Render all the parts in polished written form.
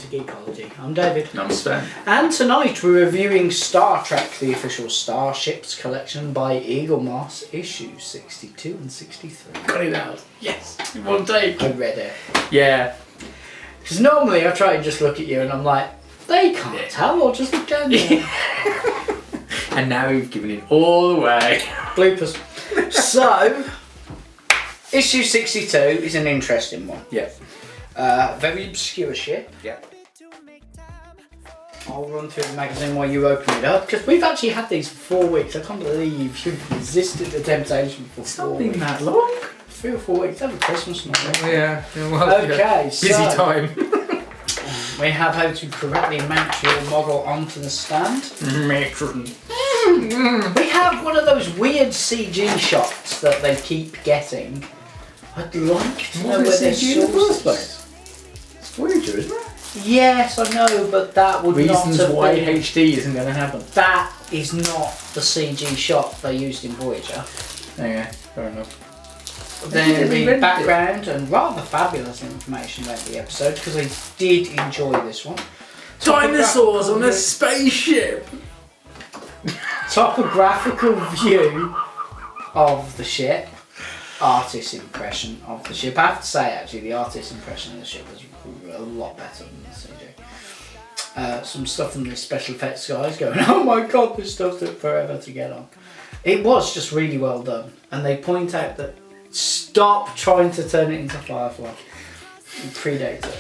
to Geekology. I'm David. I'm Sven. And tonight we're reviewing Star Trek, the official Starships Collection by Eaglemoss, issues 62 and 63. Got it out. Yes, in one take. I read it. Yeah. Because normally I try and just look at you and I'm like, they can't tell, I'll just look down there. And now we've given it all away. Bloopers. So, issue 62 is an interesting one. Yeah. Very obscure ship. Yeah. I'll run through the magazine while you open it up, because we've actually had these for 4 weeks. I can't believe you've resisted the temptation for 4 weeks. Something that long? 3 or 4 weeks over Christmas now. Yeah. Well, Okay, busy so time. we have how to correctly mount your model onto the stand. Matron. We have one of those weird CG shots that they keep getting. I'd like to know where they're sourced. It's Voyager, isn't it? Yes, I know, but that would Reasons not have why been... HD isn't going to happen. That is not the CG shot they used in Voyager. Okay, fair enough. Then the background and rather fabulous information about the episode, because I did enjoy this one. Dinosaurs on a spaceship! Topographical view of the ship. Artist's impression of the ship. I have to say, actually, the artist's impression of the ship was a lot better than the CG. Some stuff from the special effects guys going, oh my god, this stuff took forever to get on. It was just really well done. And they point out that stop trying to turn it into Firefly. Predator.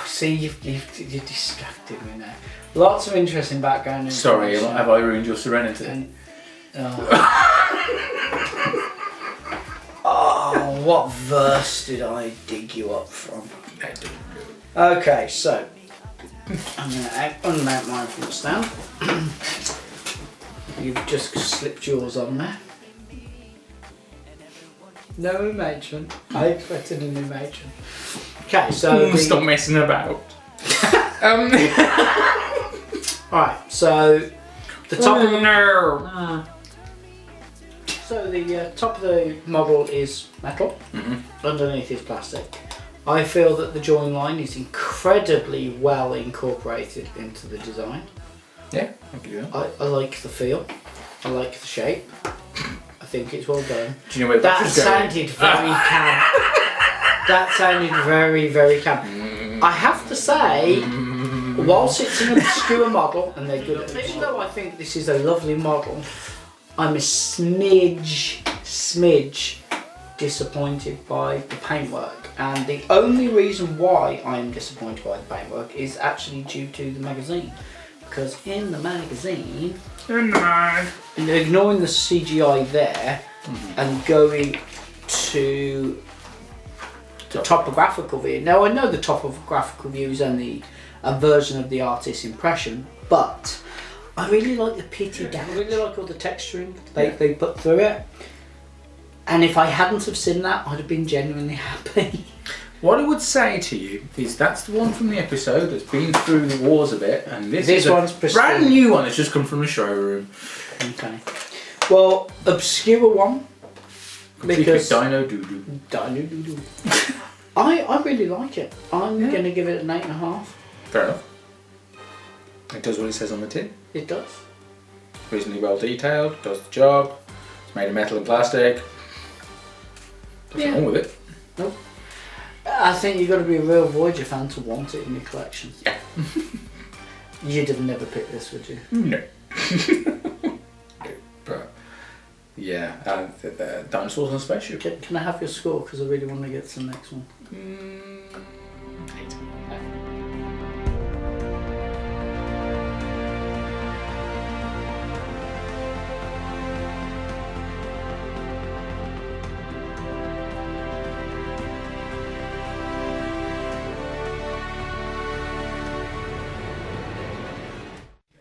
See, you've distracted me now. Lots of interesting background information. Sorry, have I ruined your serenity? And, oh, what verse did I dig you up from? I don't know. Okay, so I'm going to unmount mine from the stand. You've just slipped yours on there. No matron. I expected a new matron. Okay, so stop messing about. Alright, so the top of the no. So the top of the model is metal, underneath is plastic. I feel that the join line is incredibly well incorporated into the design. Yeah, I can do that. I like the feel, I like the shape, I think it's well done. Do you know where that sounded very camp. That sounded very, very camp. I have to say, whilst it's an obscure model, and they're good at it, even though I think this is a lovely model, I'm a smidge disappointed by the paintwork, and the only reason why I'm disappointed by the paintwork is actually due to the magazine, because in the magazine, ignoring the CGI there and going to the topographical view. Now I know the topographical view is only a version of the artist's impression, but I really like the pitty down. I really like all the texturing they put through it. And if I hadn't have seen that, I'd have been genuinely happy. What I would say to you is that's the one from the episode that's been through the wars a bit, and this one's a brand new one that's just come from the showroom. Okay. Well, obscure one. Because Dino Doo-Doo. Dino Doo-Doo. I really like it. I'm going to give it an 8.5. Fair enough. It does what it says on the tin. It does. Reasonably well detailed, does the job. It's made of metal and plastic. Nothing wrong with it. Nope. I think you've got to be a real Voyager fan to want it in your collection. Yeah. You'd have never picked this, would you? No. No. But yeah, the dinosaurs on a spaceship. Can I have your score? Because I really want to get to the next one. 8.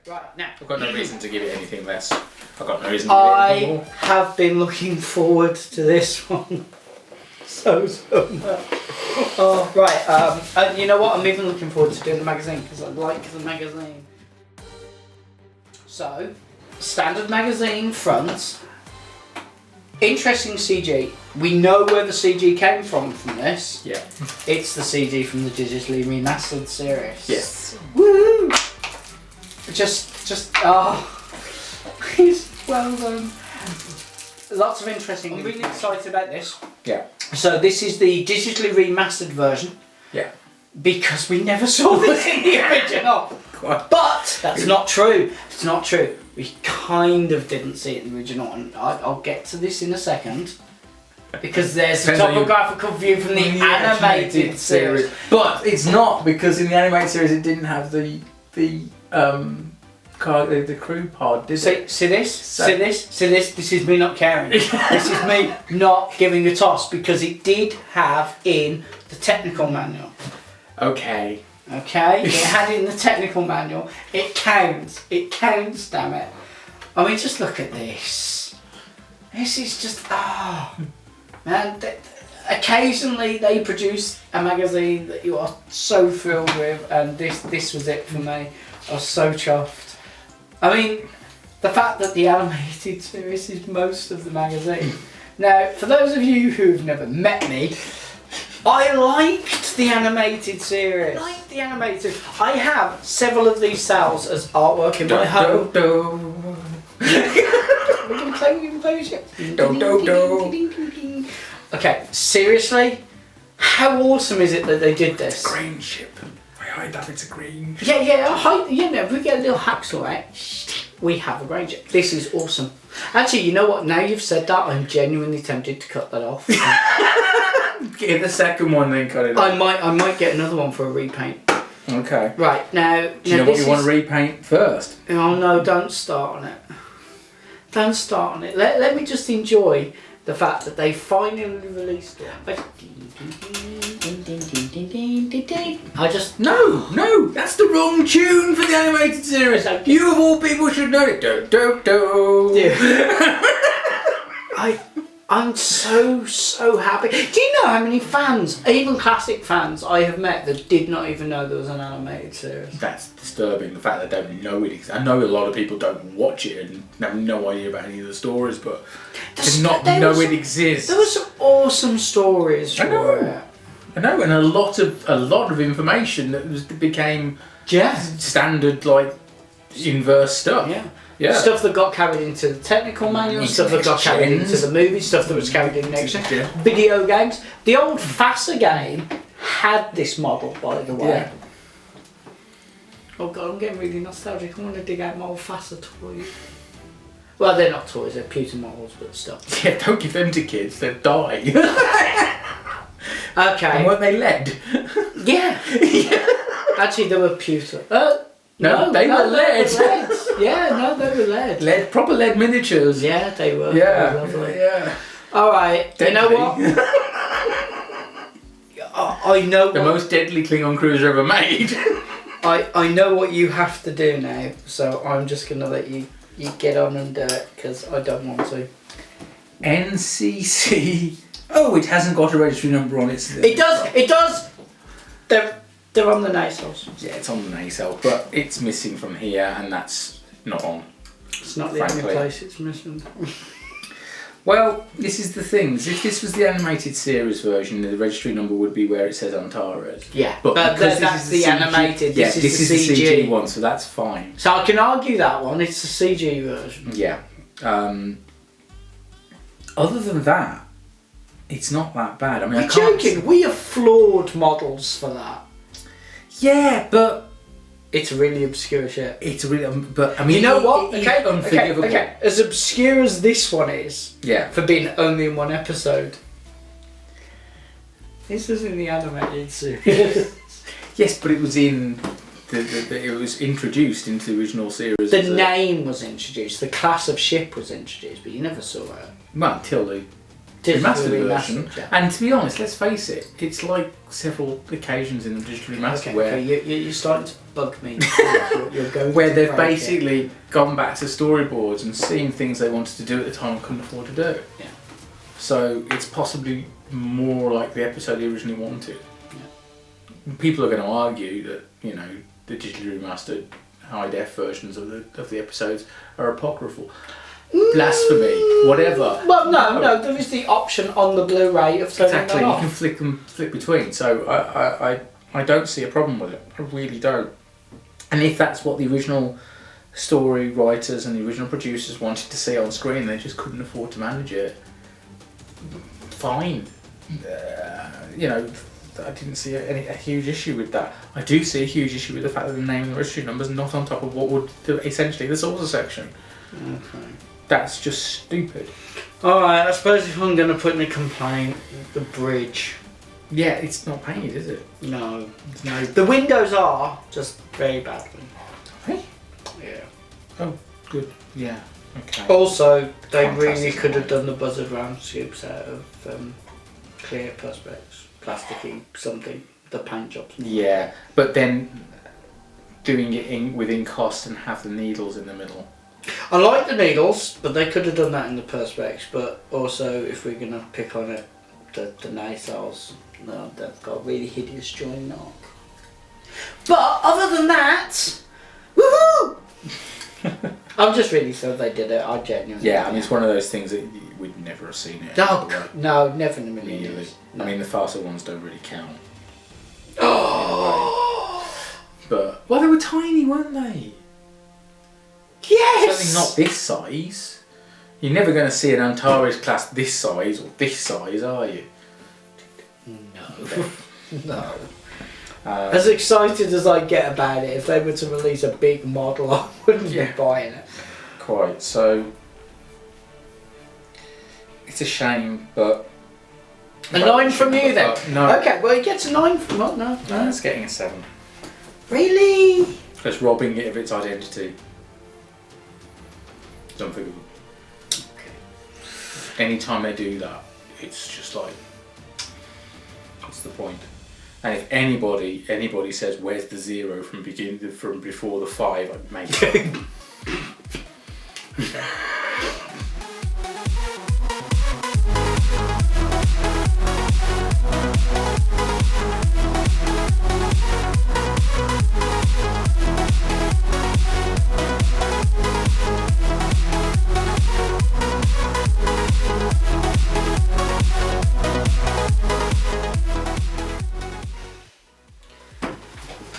Right, now. I've got no reason to give it anything less. I've got no reason to give it anything more. I have been looking forward to this one so much. Oh, right, and you know what? I'm even looking forward to doing the magazine because I like the magazine. So, standard magazine front, interesting CG. We know where the CG came from this. Yeah. It's the CG from the digitally remastered series. Yes. Woo! It's well done. Lots of interesting. I'm really excited about this. Yeah. So this is the digitally remastered version. Yeah. Because we never saw this in the original. But that's not true. It's not true. We kind of didn't see it in the original, and I'll get to this in a second. Because there's a topographical view from the animated series. But it's not, because in the animated series it didn't have the crew pod, did it? See this? This is me not caring. This is me not giving a toss, because it did have in the technical manual. Okay. Okay? It had in the technical manual. It counts. It counts, damn it. I mean, just look at this. This is just, man, occasionally they produce a magazine that you are so thrilled with, and this was it for me. I was so chuffed. I mean, the fact that the animated series is most of the magazine. Now, for those of you who've never met me, I liked the animated series. I have several of these cells as artwork in my home. We can play with it. Okay, seriously? How awesome is it that they did this? Green ship. I hide that it's a green. Yeah, if we get a little hacksaw out, we have a grain ship. This is awesome. Actually, you know what? Now you've said that, I'm genuinely tempted to cut that off. Get the second one, then cut it off. I might get another one for a repaint. Okay. Right, now... Do you know what you want to repaint first? Oh no, don't start on it. Don't start on it. Let me just enjoy the fact that they finally released it. I just... No, that's the wrong tune for the animated series. You of all people should know it. I'm so happy. Do you know how many fans, even classic fans, I have met that did not even know there was an animated series? That's disturbing, the fact that they don't know it exists. I know a lot of people don't watch it and have no idea about any of the stories, but to not know it exists. There were some awesome stories for it. I know, and a lot of information that became standard, like, inverse stuff. Yeah. Stuff that got carried into the technical manual, stuff that got carried into the movies, stuff that was carried in next gen. Video games. The old FASA game had this model, by the way. Yeah. Oh god, I'm getting really nostalgic. I want to dig out my old FASA toys. Well, they're not toys, they're pewter models, but still. Yeah, don't give them to kids, they'll die. Okay. And weren't they lead? Yeah. Actually, they were pewter. No, they were lead. They were lead. Proper lead miniatures. Yeah, they were. Yeah. They were lovely. Yeah. Alright, you know what? I know the most deadly Klingon cruiser ever made. I know what you have to do now, so I'm just going to let you get on and do it, because I don't want to. NCC. Oh, it hasn't got a registry number on it. It does! They're on the nacelles. Yeah, it's on the nacelle, but it's missing from here, and that's not on. It's not the only place it's missing. Well, this is the thing. If this was the animated series version, the registry number would be where it says Antares. Yeah, but because that's the animated. This is the CG one, so that's fine. So I can argue that one. It's the CG version. Yeah. Other than that, it's not that bad. I mean, You're joking. We have flawed models for that. Yeah, but it's a really obscure ship. It's really, but I mean, you know what? Unforgivable. Okay. As obscure as this one is, yeah, for being only in one episode, this was in the animated series. Yes, but it was in it was introduced into the original series. The name was introduced. The class of ship was introduced, but you never saw it. Well, until the remastered version. Yeah. And to be honest, let's face it, it's like several occasions in the digital remaster where you're starting to bug me. you're going where they've basically gone back to storyboards and seen things they wanted to do at the time and couldn't afford to do. Yeah. So it's possibly more like the episode they originally wanted. Yeah. People are going to argue that the digitally remastered high def versions of the episodes are apocryphal. blasphemy, whatever. Well, no, there is the option on the Blu-ray of turning Exactly, them you off. can flick between. So I don't see a problem with it. I really don't. And if that's what the original story writers and the original producers wanted to see on screen, they just couldn't afford to manage it. Fine. You know, I didn't see a huge issue with that. I do see a huge issue with the fact that the name and the registry number's not on top of what would do essentially the saucer section. Okay. That's just stupid. Alright, I suppose if I'm going to put in a complaint, the bridge. Yeah, it's not painted, is it? No. No. The windows are, just very badly. Hey? Yeah. Oh, good. Yeah. Okay. Also, they really Fantastic could have point. done the buzzard round tubes out of clear perspex, plasticky something, the paint jobs. Yeah, but then doing it within cost and have the needles in the middle. I like the needles, but they could have done that in the perspex. But also, if we're going to pick on it, the nacelles, no, they've got a really hideous joining arc. But other than that, woohoo! I'm just really sorry they did it. I genuinely. Yeah, I mean, it's one of those things that we'd never have seen it. No, never in a million Really. years. I mean, the faster ones don't really count. Oh! But, well, they were tiny, weren't they? Yes! Certainly not this size. You're never going to see an Antares class this size or this size, are you? No. No. As excited as I get about it, if they were to release a big model, I wouldn't be buying it. Quite. So, it's a shame, but... A 9 from you then? No. Okay, well it gets a 9 from what? No. It's getting a 7. Really? It's robbing it of its identity. It's unthinkable. Okay. Anytime they do that, it's just like, what's the point? And if anybody says, "Where's the 0 from before the 5?" I'd make it.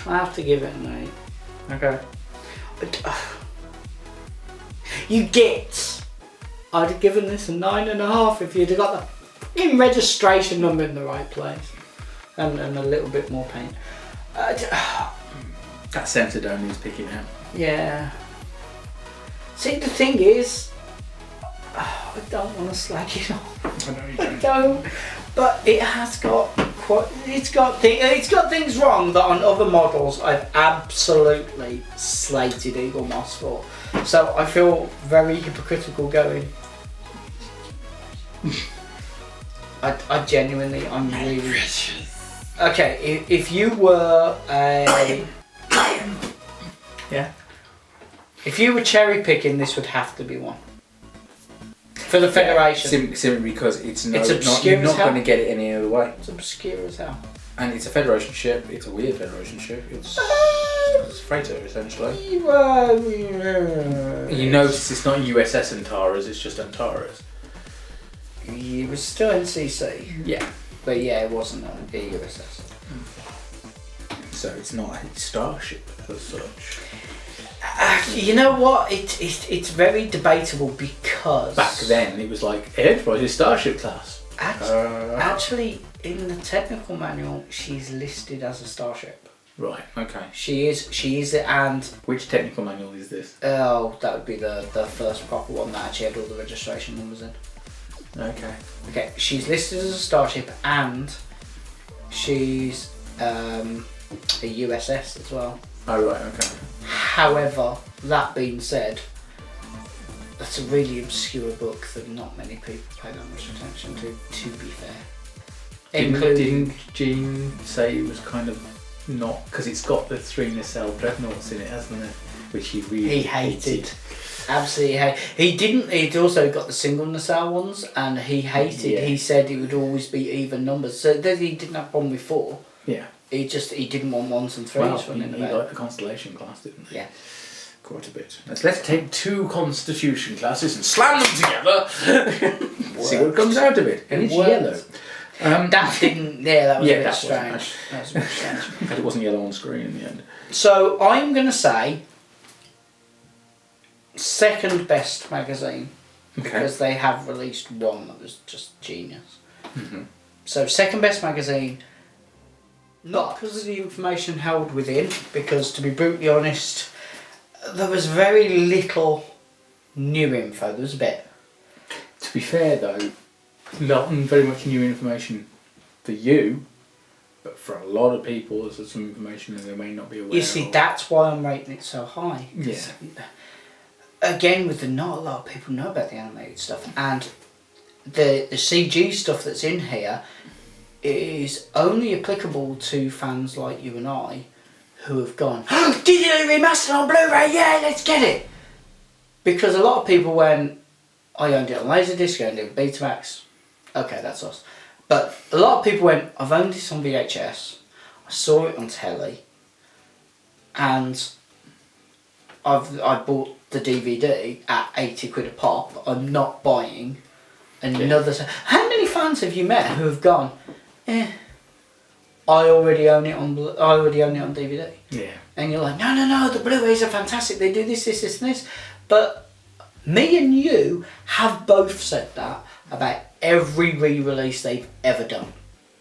I have to give it an 8. Okay. You get. I'd have given this a 9.5 if you'd have got the fucking registration number in the right place. And a little bit more paint. That centre dome needs picking out. Yeah. See, the thing is, I don't want to slag it off. I know you I don't. don't. But it has got quite. It's got things wrong that on other models I've absolutely slated Eaglemoss for. So I feel very hypocritical going. I genuinely, I'm really. Okay, if you were a. Yeah. If you were cherry picking, this would have to be one. For the Federation. Simply because it's obscure you're as not hell. going to get it any other way. It's obscure as hell. And it's a Federation ship. It's a weird Federation ship. It's a freighter essentially. You notice it's not USS Antares. It's just Antares. It was still NCC. Yeah. But yeah, it wasn't a USS. So it's not a starship as such. You know what? It's very debatable because Back then it was like Enterprise is Starship class. Actually, in the technical manual, she's listed as a starship. Right. Okay. She is, and Which technical manual is this? oh, that would be the first proper one that actually had all the registration numbers in. Okay. Okay, she's listed as a starship, and she's a USS as well. Oh right. Okay. However, that being said, that's a really obscure book that not many people pay that much attention to be fair. Didn't Gene say it was kind of not, because it's got the 3 nacelle dreadnoughts in it, hasn't it? Which he really hated. Absolutely hated. He didn't. He'd also got the single nacelle ones, and he hated. Yeah. He said it would always be even numbers. So that he didn't have one before. Yeah. He didn't want 1s and 3s Well, running he about. liked the Constellation class, didn't he? Yeah. Quite a bit. Let's take 2 constitution classes and slam them together. See what comes out of it. And it's yellow. That didn't. Yeah, that was a bit that strange. That was a bit strange. But it wasn't yellow on screen in the end. So I'm going to say second best magazine because they have released one that was just genius. Mm-hmm. So second best magazine, not because of the information held within, because to be brutally honest, there was very little new info. There was a bit. To be fair though, not very much new information for you, but for a lot of people there's some information that they may not be aware of. You see, that's why I'm rating it so high. Yeah. Again, not a lot of people know about the animated stuff, and the CG stuff that's in here is only applicable to fans like you and I who have gone, oh, digitally remastered on Blu-ray, yeah, let's get it! Because a lot of people went, I owned it on Laserdisc, I owned it on Betamax, okay, that's us. But a lot of people went, I've owned this on VHS, I saw it on telly, and I bought the DVD at 80 quid a pop, I'm not buying another. How many fans have you met who have gone, I already own it on DVD. Yeah. And you're like, no, the Blu-rays are fantastic. They do this, and this. But me and you have both said that about every re-release they've ever done.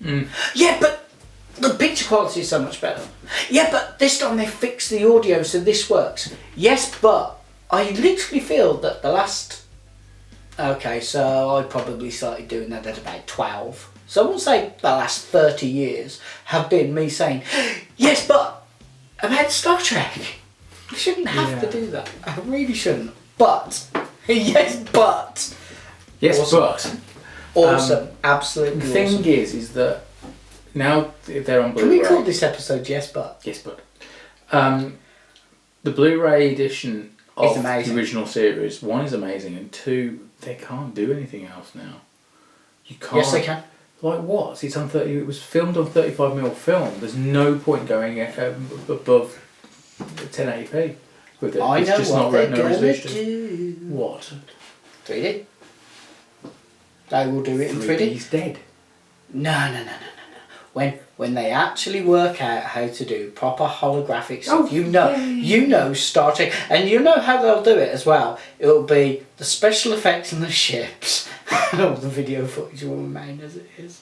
Mm. Yeah, but the picture quality is so much better. Yeah, but this time they fixed the audio so this works. Yes, but I literally feel that the last... Okay, so I probably started doing that at about 12. So I won't say the last 30 years have been me saying, yes, but about Star Trek. I shouldn't have to do that. I really shouldn't. But, yes, but. Yes, awesome. but. Awesome. Absolutely The thing awesome. is that now they're on Blu-ray. Can we call this episode Yes, but? Yes, but. The Blu-ray edition of the original series, 1 is amazing, and 2, they can't do anything else now. You can't. Yes, they can. Like what? It's on 30. It was filmed on 35mm film. There's no point going above 1080p with it. I it's know just what not they're no gonna resolution. do. What? 3D. They will do it in 3D. 3D's dead. No. When they actually work out how to do proper holographic stuff, you know Star Trek, and you know how they'll do it as well. It'll be the special effects in the ships, and all the video footage will remain as it is.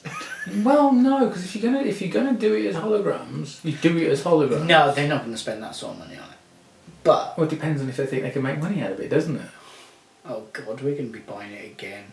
Well, no, because if you're gonna do it as holograms, you do it as holograms. No, they're not going to spend that sort of money on it. But Well, it depends on if they think they can make money out of it, doesn't it? oh God, we're going to be buying it again.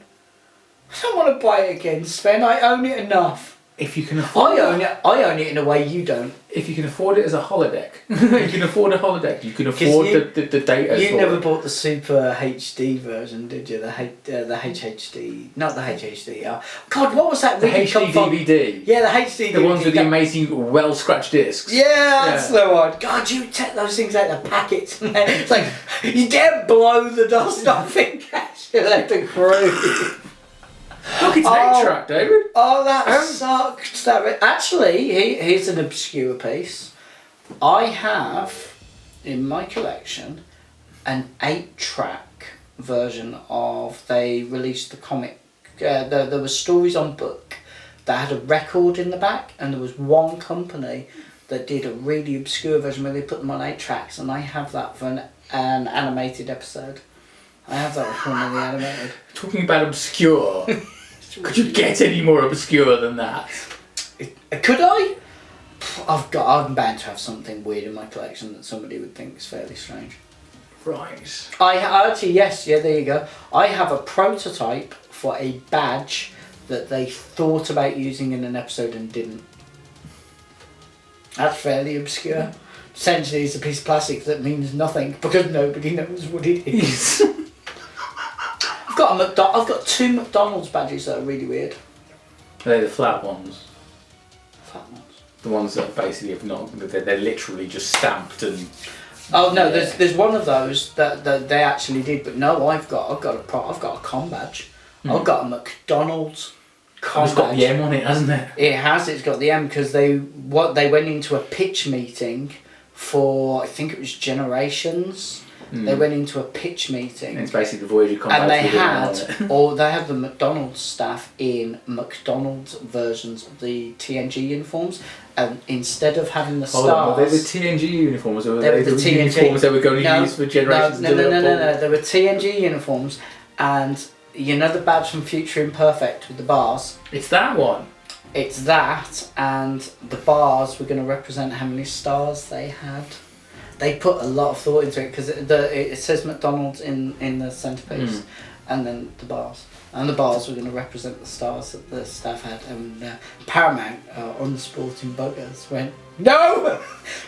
I don't want to buy it again, Sven. I own it enough. If you can afford I own it in a way you don't. If you can afford it as a holodeck, you can afford a holodeck. You can afford the data. You never bought the Super HD version, did you? The HHD, not the HHD. God, what was that? The really HD DVD. Yeah, the HD. The ones with the amazing, well scratched discs. Yeah, that's the one. God, you take those things out of the packets, and it's like you dare blow the dust off in cash. Let the crew. Look, it's an 8-track, David. Oh, that sucked. Actually, here's an obscure piece. I have in my collection an 8-track version of. They released the comic. There were stories on book that had a record in the back, and there was one company that did a really obscure version where they put them on 8 tracks, and I have that for an animated episode. I have that for one of the animated. Talking about obscure, could you get any more obscure than that? Could I? I'm bound to have something weird in my collection that somebody would think is fairly strange. Right. I actually, yes, yeah, there you go. I have a prototype for a badge that they thought about using in an episode and didn't. That's fairly obscure. Essentially, it's a piece of plastic that means nothing because nobody knows what it is. I've got 2 McDonald's badges that are really weird. Are they the flat ones? Fat ones. The ones that basically have not. They're literally just stamped and. Oh no, there's one of those that they actually did, but no, I've got a com badge. I've got a McDonald's com badge. It's got the M on it, hasn't it? It has. It's got the M because they went into a pitch meeting for, I think it was Generations, They went into a pitch meeting. And it's basically the Voyager combat. And they had the McDonald's staff in McDonald's versions of the TNG uniforms. And instead of having the stars... Were they the TNG uniforms, or were they the TNG uniforms they were going to use for generations? No. They were TNG uniforms, and you know the badge from Future Imperfect with the bars? It's that one. It's that, and the bars were going to represent how many stars they had. They put a lot of thought into it, because it says McDonald's in the centrepiece, and then the bars. And the bars were going to represent the stars that the staff had. And Paramount, unsporting buggers, went, No!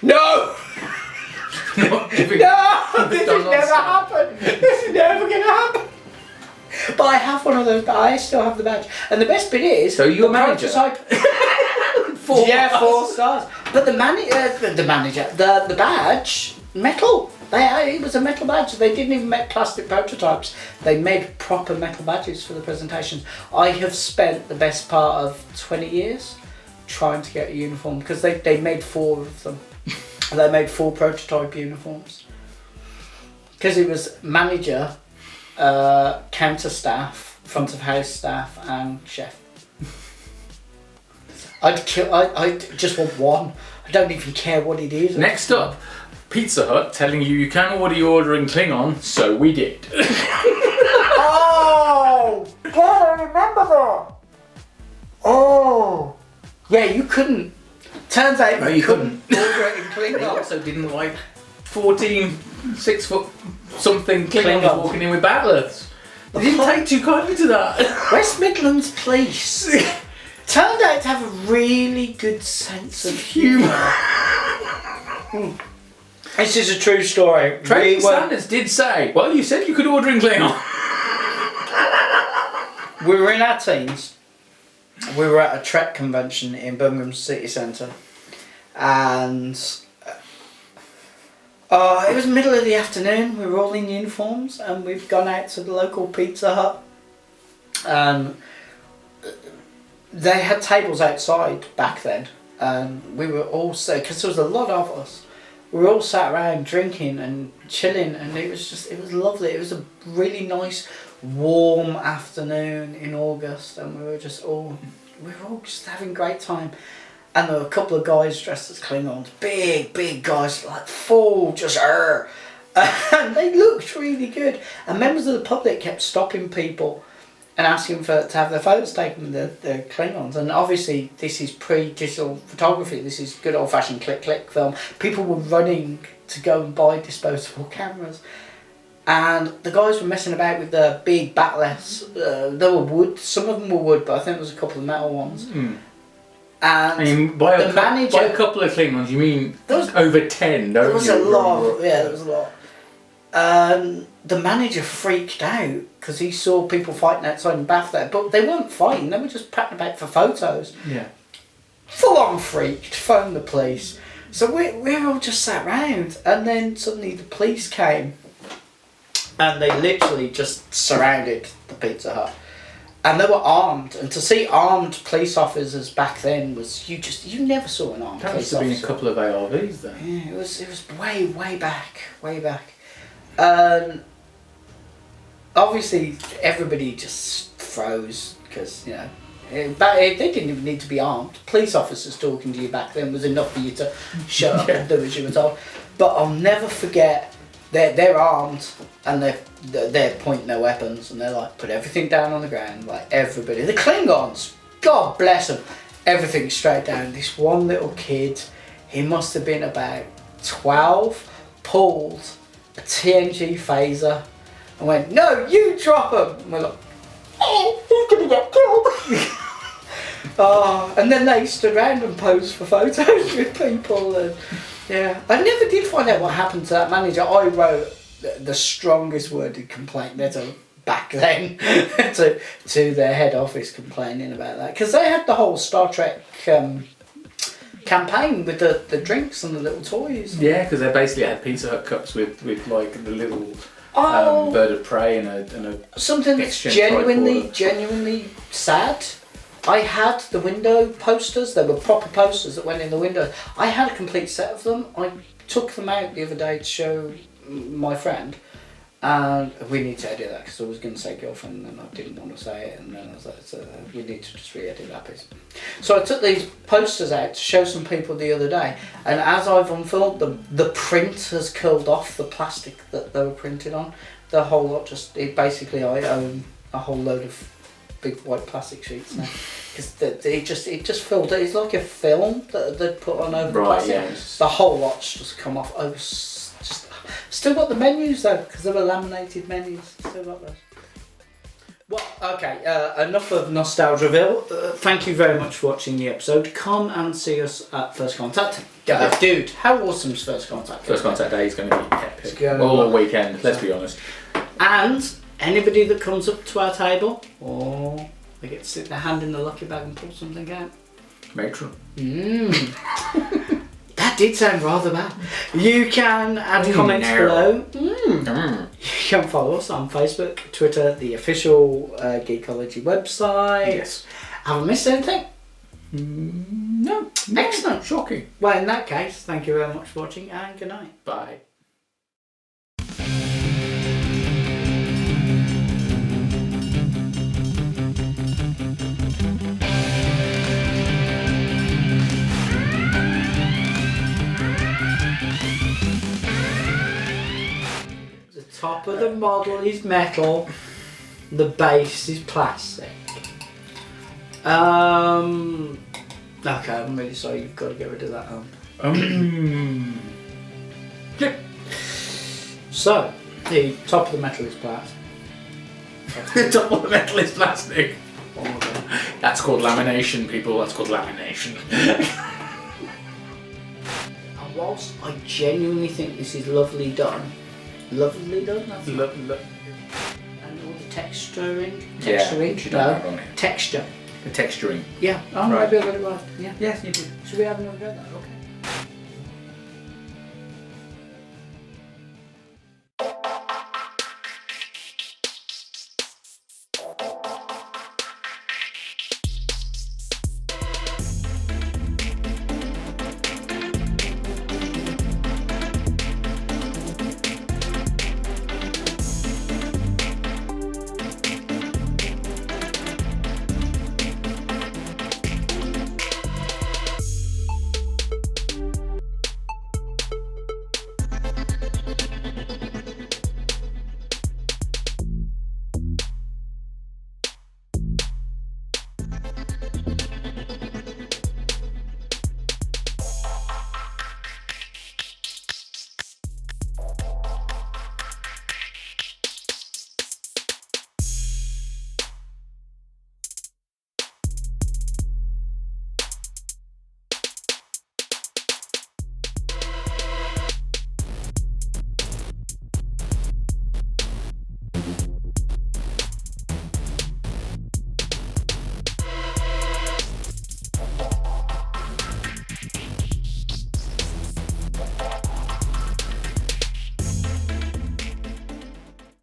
No! This will never happen! This is never going to happen! But I have one of those, I still have the badge. And the best bit is... So you're a manager? 4 stars. But the badge, metal. It was a metal badge. They didn't even make plastic prototypes. They made proper metal badges for the presentations. I have spent the best part of 20 years trying to get a uniform, because they made 4 of them. They made 4 prototype uniforms. Because it was manager, counter staff, front of house staff, and chef. I just want one. I don't even care what it is. Next up, Pizza Hut telling you can already order in Klingon, so we did. Oh! God, I remember that! Oh! Yeah, you couldn't. Turns out you couldn't order it in Klingon. They also didn't like 14 6-foot something Klingons walking in with battlers. They didn't take too kindly to that. West Midlands Police turned out to have a really good sense of humour. This is a true story. Training standards did say, well, you said you could order in Klingon. We were in our teens. We were at a Trek convention in Birmingham City Centre. And it was middle of the afternoon. We were all in uniforms, and we've gone out to the local Pizza Hut. They had tables outside back then, and we were all because there was a lot of us. We were all sat around drinking and chilling, and it was lovely. It was a really nice, warm afternoon in August, and we were all just having a great time. And there were a couple of guys dressed as Klingons, big guys, like full, and they looked really good. And members of the public kept stopping people and asking to have their photos taken with the Klingons. And obviously this is pre-digital photography, this is good old-fashioned click film. People were running to go and buy disposable cameras. And the guys were messing about with the big batless. They were wood, some of them were wood, but I think there was a couple of metal ones. And by a couple of Klingons, you mean over 10, don't you? There was a lot. Yeah, there was a lot. The manager freaked out because he saw people fighting outside in Bath there, but they weren't fighting, they were just patting about for photos. Yeah. Full on freaked, phoned the police. So we're all just sat round, and then suddenly the police came and they literally just surrounded the Pizza Hut. And they were armed, and to see armed police officers back then was you never saw an armed police officer. That must have been a couple of ARVs then. Yeah, it was way back. Obviously everybody just froze because they didn't even need to be armed. Police officers talking to you back then was enough for you to shut up and do as you were told. But I'll never forget. They're armed and they're pointing their weapons, and they're like, put everything down on the ground, like everybody. The Klingons, God bless them, everything straight down. This one little kid, he must have been about 12, pulled a TNG phaser and went, no, you drop him. And we're like, oh, he's gonna get killed. And then they stood around and posed for photos with people. And yeah, I never did find out what happened to that manager. I wrote the strongest worded complaint letter back then to their head office complaining about that, because they had the whole Star Trek campaign with the drinks and the little toys. Yeah, because they basically had Pizza Hut cups with like the little bird of prey and a something that's genuinely sad. I had the window posters. They were proper posters that went in the window. I had a complete set of them. I took them out the other day to show my friend, and we need to edit that because I was going to say girlfriend and then I didn't want to say it, and then I was like, so we need to just re-edit that piece. So I took these posters out to show some people the other day, and as I've unfurled them, the print has curled off the plastic that they were printed on. The whole lot basically I own a whole load of big white plastic sheets now. Because it just filled it. It's like a film that they'd put on over the plastic. Yes. The whole lot's just come off. I was still got the menus though, because they were laminated menus. Still got those. Well, okay. Enough of Nostalgiaville. Thank you very much for watching the episode. Come and see us at First Contact. Dude, how awesome is First Contact? First Contact Day is going to be epic. All weekend. Let's be honest. And anybody that comes up to our table, or they get to stick their hand in the lucky bag and pull something out. Matron. That did sound rather bad. You can add comments below. You can follow us on Facebook, Twitter, the official Geekology website. Yes. Have I missed anything? No. Excellent. Shocking. Well, in that case, thank you very much for watching and good night. Bye. The top of the model is metal, the base is plastic. Okay, I'm really sorry, you've got to get rid of that. So, the top of the metal is plastic. The top of the metal is plastic. One more time. That's called lamination, people. That's called lamination. And whilst I genuinely think this is lovely done, that's and all the texturing. No, texture. The texturing. Yeah, Right. maybe I got it right. Yeah. Yes, you did. Should we have another go at that? Okay.